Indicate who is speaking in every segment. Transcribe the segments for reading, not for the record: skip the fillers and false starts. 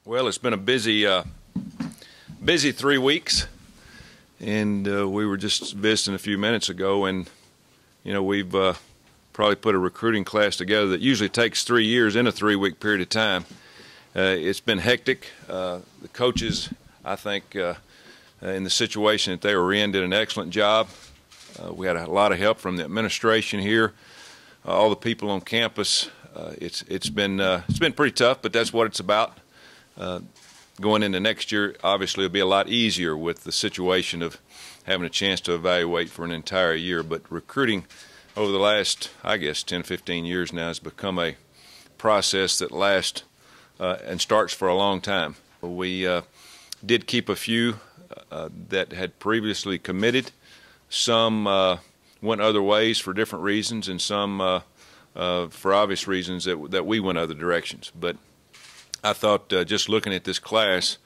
Speaker 1: Well, it's been a busy 3 weeks, and we were just visiting a few minutes ago, and we've probably put a recruiting class together that usually takes 3 years in a 3-week period of time. It's been hectic. The coaches, I think, in the situation that they were in, did an excellent job. We had a lot of help from the administration here, all the people on campus. It's been pretty tough, but that's what it's about. Going into next year, obviously, it'll be a lot easier with the situation of having a chance to evaluate for an entire year. But recruiting over the last, I guess, 10, 15 years now has become a process that lasts and starts for a long time. We did keep a few that had previously committed. Some went other ways for different reasons, and some for obvious reasons that we went other directions. But I thought just looking at this class,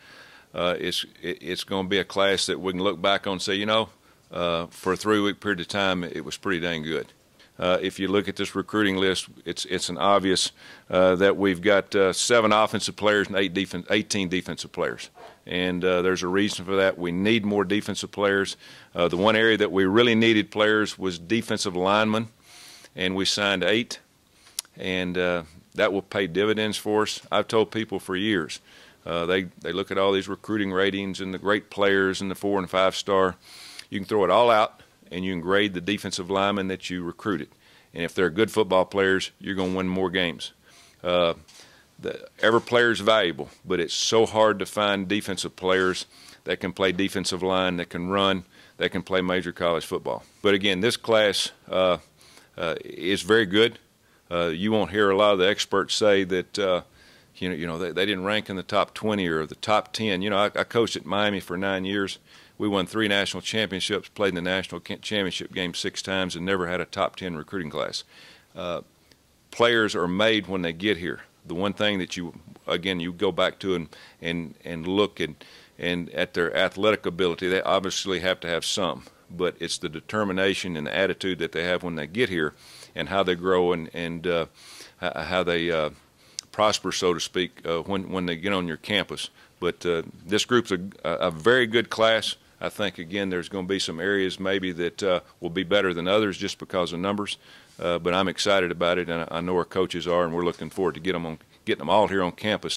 Speaker 1: it's going to be a class that we can look back on and say, for a 3-week period of time, it was pretty dang good. If you look at this recruiting list, it's an obvious that we've got 7 offensive players and 18 defensive players. And there's a reason for that. We need more defensive players. The one area that we really needed players was defensive linemen, and we signed 8. And that will pay dividends for us. I've told people for years, they look at all these recruiting ratings and the great players and the 4- and 5-star. You can throw it all out, and you can grade the defensive linemen that you recruited. And if they're good football players, you're going to win more games. Every player is valuable, but it's so hard to find defensive players that can play defensive line, that can run, that can play major college football. But again, this class is very good. You won't hear a lot of the experts say that they didn't rank in the top 20 or the top 10. I coached at Miami for 9 years. We won 3 national championships, played in the national championship game 6 times, and never had a top 10 recruiting class. Players are made when they get here. The one thing that you go back to and look at their athletic ability, they obviously have to have some, but it's the determination and the attitude that they have when they get here, and how they grow and how they prosper, so to speak, when they get on your campus. But this group's a very good class. I think, again, there's going to be some areas maybe that will be better than others just because of numbers. But I'm excited about it, and I know our coaches are, and we're looking forward to getting them all here on campus